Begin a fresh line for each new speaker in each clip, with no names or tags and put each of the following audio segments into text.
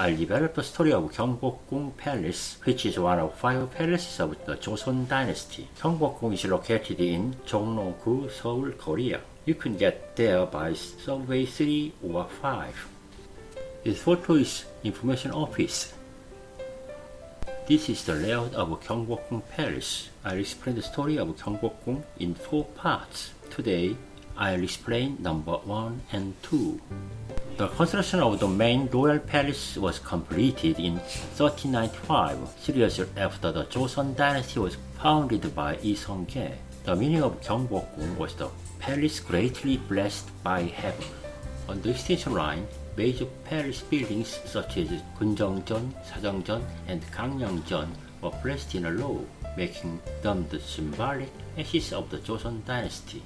I'll develop the story of Gyeongbokgung Palace, which is one of 5 palaces of the Joseon Dynasty. Gyeongbokgung is located in Jongno-gu, Seoul, Korea. You can get there by subway 3 or 5. This photo is Information Office. This is the layout of Gyeongbokgung Palace. I'll explain the story of Gyeongbokgung in 4 parts. Today, I'll explain number 1 and 2. The construction of the main royal palace was completed in 1395, 3 years after the Joseon dynasty was founded by Lee Seong-gae. The meaning of Gyeongbokgung was the palace greatly blessed by heaven. On the extension line, major palace buildings such as Gunjeongjeon, Sajeongjeon, and Gangneungjeon were placed in a row, making them the symbolic axis of the Joseon dynasty.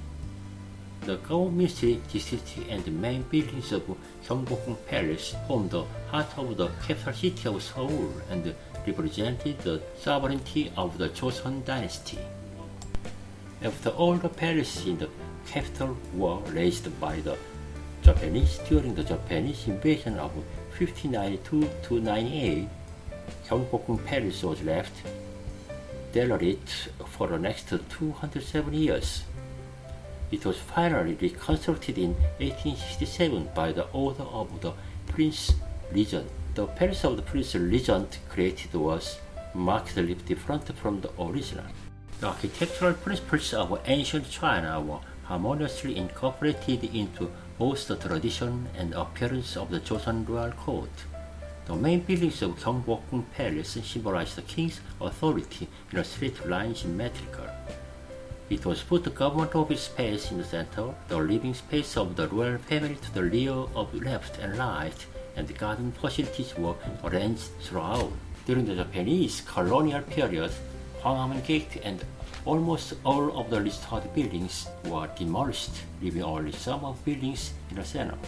The government ministry district and the main buildings of Gyeongbokgung Palace formed the heart of the capital city of Seoul and represented the sovereignty of the Joseon dynasty. After all the palaces in the capital were razed by the Japanese during the Japanese invasion of 1592-98, Gyeongbokgung Palace was left derelict for the next 207 years. It was finally reconstructed in 1867 by the order of the Prince Regent. The palace of the Prince Regent created was markedly different from the original. The architectural principles of ancient China were harmoniously incorporated into both the tradition and appearance of the Joseon royal court. The main buildings of Gyeongbokgung Palace symbolize the king's authority in a straight line symmetrical. It was put the government office space in the center, the living space of the royal family to the rear of left and right, and the garden facilities were arranged throughout. During the Japanese colonial period, Gwanghwamun Gate and almost all of the restored buildings were demolished, leaving only some of buildings in the center.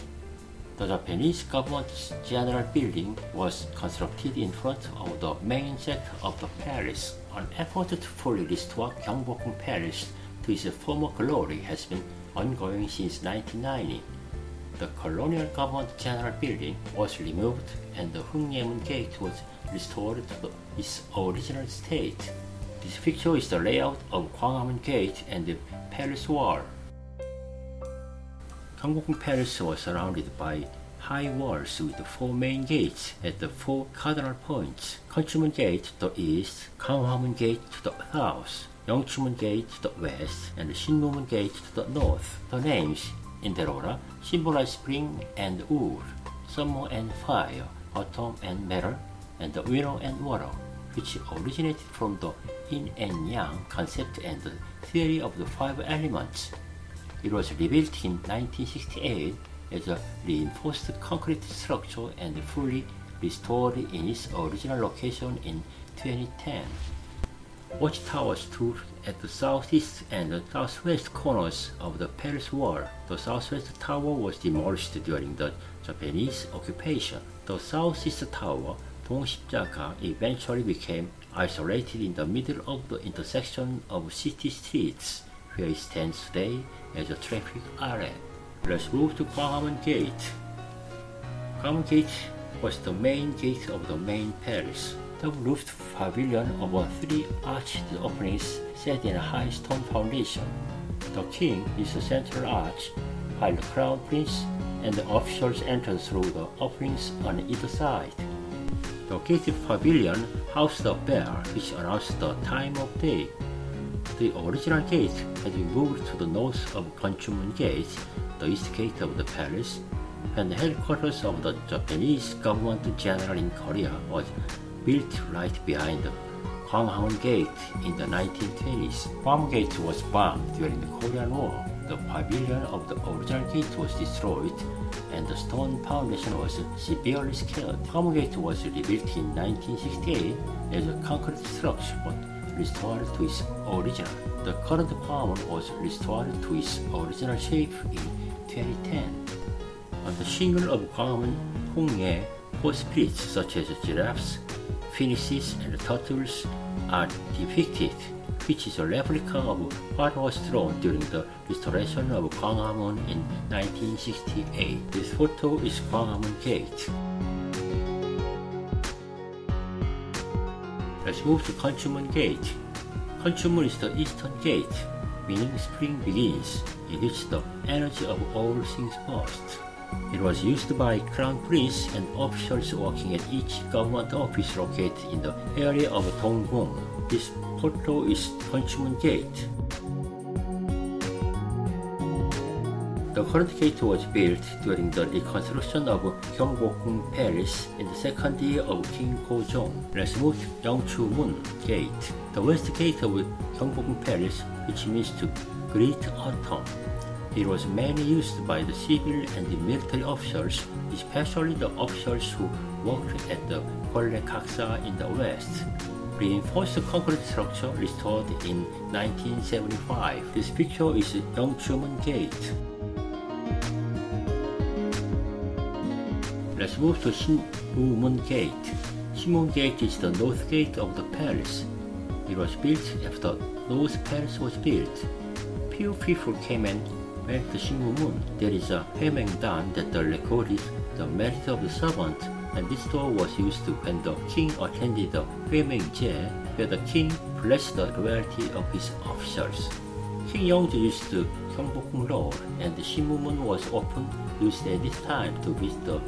The Japanese government's general building was constructed in front of the main set of the palace. An effort to fully restore Gyeongbokgung Palace to its former glory has been ongoing since 1990. The colonial government general building was removed and the Hungyemun Gate was restored to its original state. This picture is the layout of Gwanghwamun Gate and the palace wall. Gyeongbokgung Palace was surrounded by high walls with 4 main gates at the 4 cardinal points: Gyeongchumun Gate to the east, Gwanghwamun Gate to the south, Yeongchumun Gate to the west, and Shinmumun Gate to the north. The names, in that order, symbolize spring and wood, summer and fire, autumn and metal, and the winter and water, which originated from the yin and yang concept and the theory of the 5 elements. It was rebuilt in 1968 as a reinforced concrete structure and fully restored in its original location in 2010. Watchtowers stood at the southeast and the southwest corners of the palace wall. The southwest tower was demolished during the Japanese occupation. The southeast tower, Dongshipjaga, eventually became isolated in the middle of the intersection of city streets, where it stands today as a traffic island. Let's move to Gwanghwamun Gate. Gwanghwamun Gate was the main gate of the main palace. The roofed pavilion over 3 arched openings set in a high stone foundation. The king is the central arch, while the crown prince and the officials enter through the openings on either side. The gated pavilion housed a bell which announced the time of day. The original gate had been moved to the north of Gyeongchumun Gate, the east gate of the palace, and the headquarters of the Japanese government general in Korea was built right behind the Gwanghwamun Gate in the 1920s. Gwanghwamun Gate was bombed during the Korean War. The pavilion of the original gate was destroyed, and the stone foundation was severely scaled. Gwanghwamun Gate was rebuilt in 1968 as a concrete structure, but restored to its original. The current Gwanghwamun was restored to its original shape in 2010. On the shingle of Gwanghwamun Hongye, 4 spirits such as giraffes, phoenixes, and turtles are depicted, which is a replica of what was drawn during the restoration of Gwanghwamun in 1968. This photo is Gwanghwamun Gate. Let's move to Kanchumun Gate. Kanchumun is the eastern gate, meaning spring begins, in which the energy of all things burst. It was used by crown prince and officials working at each government office located in the area of Donggung. This portal is Kanchumun Gate. The current gate was built during the reconstruction of Gyeongbokgung Palace in the second year of King Gojong. Let's move to Yeongchumun Gate, the west gate of Gyeongbokgung Palace, which means to Great Autumn. It was mainly used by the civil and the military officials, especially the officials who worked at the Golle-Gaksa in the west. Reinforced concrete structure restored in 1975. This picture is Yeongchumun Gate. Let's move to Sinmumun Gate. Sinmumun Gate is the north gate of the palace. It was built after North Palace was built. Few people came and went to Sinmumun. There is a Haemengdan that recorded the merit of the servant, and this door was used when the king attended the Haemengje, where the king blessed the loyalty of his officials. King Yeongje used the Gyeongbokgung Road, and the Sinmumun was often used at this time to visit the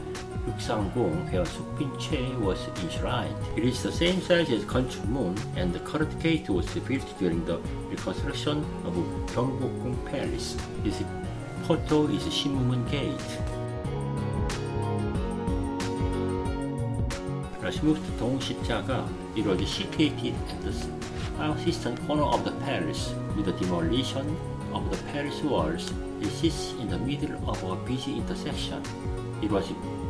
Yuksanggung, where Sukbin-che was enshrined. It is the same size as Kanchumun, and the current gate was built during the reconstruction of Gyeongbokgung Palace. This photo is Sinmumun Gate. Let's move to Dongshipjaga. It was situated at the southeastern corner of the palace. With the demolition of the palace walls, it sits in the middle of a busy intersection. It was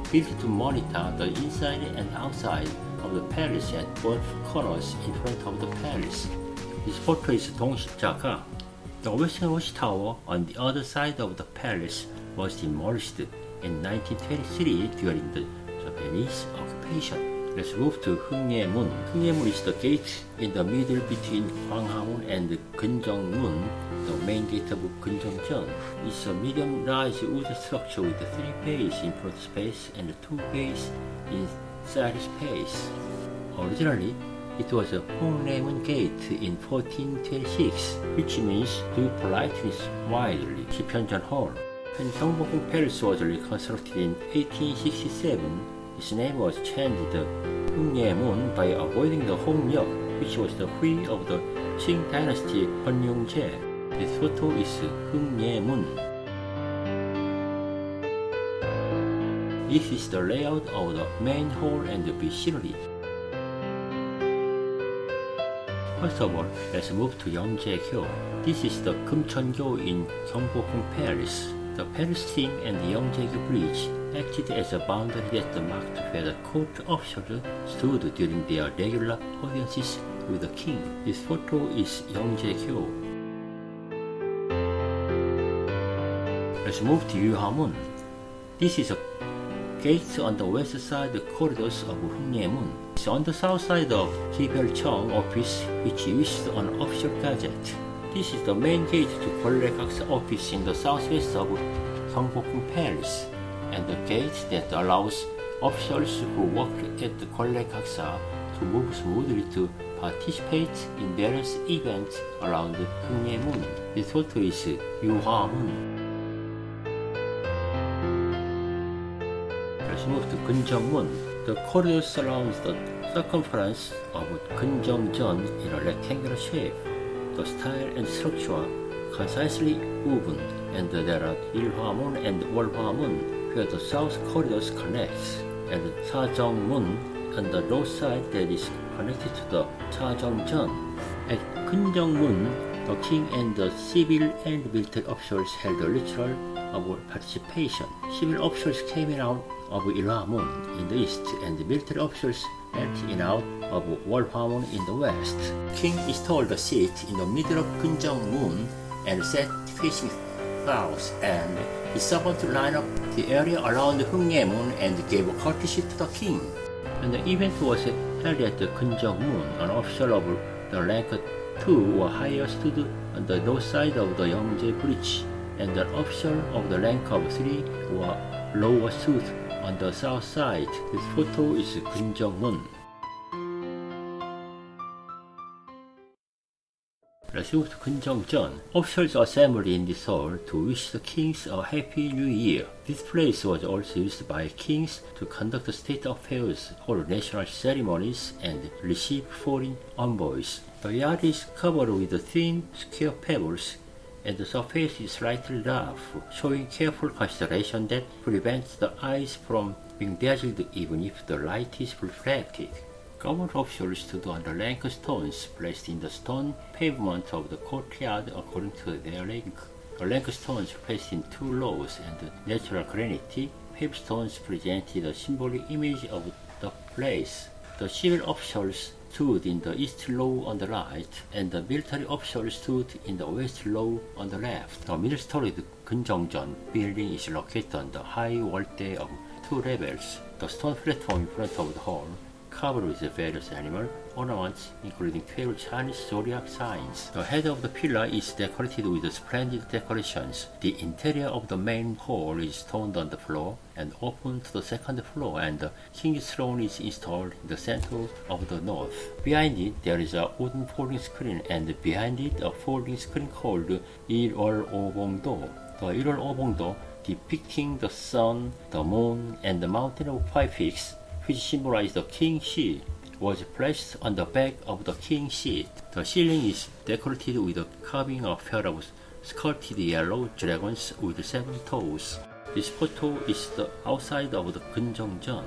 built to monitor the inside and outside of the palace at both corners in front of the palace. This photo is Dongshipjaga. The western watchtower on the other side of the palace was demolished in 1923 during the Japanese occupation. Let's move to Hungniemun. Hungniemun is the gate in the middle between Gwanghamun and Geunjeongmun, the main gate of Geunjeongjeon. It's a medium-large wood structure with 3 bays in front space and 2 bays in side space. Originally, it was a Hungniemun Gate in 1426, which means do politeness widely. Sipyeonjeon Hall. When Gyeongbokgung Palace was reconstructed in 1867, its name was changed to Hungniemun by avoiding the Hongyuk, which was the Hui of the Qing dynasty Honyungje. This photo is Hungniemun. This is the layout of the main hall and the vicinity. First of all, let's move to Yeongjae-gyo. This is the Kumcheon-gyo in Gyeongbokgung Palace. The palace team and the Yeongjae-gyo Bridge acted as a boundary that marked where the court officials stood during their regular audiences with the king. This photo is Yeongjae-gyo. Let's move to Yuhamun. This is a gate on the west side corridors of Hungniemun. It's on the south side of Kibyeolcheong office, which used an official gazette. This is the main gate to Golle-Gaksa office in the southwest of Gyeongbokgung Palace, and the gate that allows officials who work at the Golle-Gaksa to move smoothly to participate in various events around Hungniemun. This photo is Yuhamun. Let's move to Geunjeongmun. The corridor surrounds the circumference of Geunjeongjeon in a rectangular shape. The style and structure concisely woven, and there are Ilhwamun and Wolhwamun where the south corridors connect, and Sajongmun on the north side that is connected to the Sajongjeon. At Geunjeongmun, the king and the civil and military officials held a ritual of participation. Civil officials came in out of Ilhwamun in the east, and the military officials went in out of Wolhwamun in the west. King installed a seat in the middle of Geunjeongmun and sat facing south, and his servants lined up the area around Hungniemun and gave courtesy to the king. When the event was held at Geunjeongmun, an official of the rank 2 or higher stood on the north side of the Yeongjae Bridge, and an official of the rank of 3 or lower stood on the south side. This photo is Geunjeongmun. Let's move to Kunjeongjeon. Officials assembled in this hall to wish the kings a happy new year. This place was also used by kings to conduct state affairs, hold national ceremonies, and receive foreign envoys. The yard is covered with thin, square pebbles, and the surface is slightly rough, showing careful consideration that prevents the eyes from being dazzled even if the light is reflected. Government officials stood on the lank stones placed in the stone pavement of the courtyard according to their rank. The lank stones placed in 2 rows and natural granite paved stones presented a symbolic image of the place. The civil officials stood in the east row on the right, and the military officials stood in the west row on the left. The middle-storied Kunjeongjeon building is located on the high wall-day of 2 levels. The stone platform in front of the hall, covered with various animal ornaments, including 12 Chinese zodiac signs. The head of the pillar is decorated with splendid decorations. The interior of the main hall is stoned on the floor and open to the second floor, and the king's throne is installed in the center of the north. Behind it, there is a wooden folding screen, and behind it, a folding screen called 일월오봉도. The 일월오봉도, depicting the sun, the moon, and the mountain of 5 peaks, which symbolize the king seat, was placed on the back of the king seat. The ceiling is decorated with a carving of pair of sculpted yellow dragons with 7 toes. This photo is the outside of the Kunjeongjeon.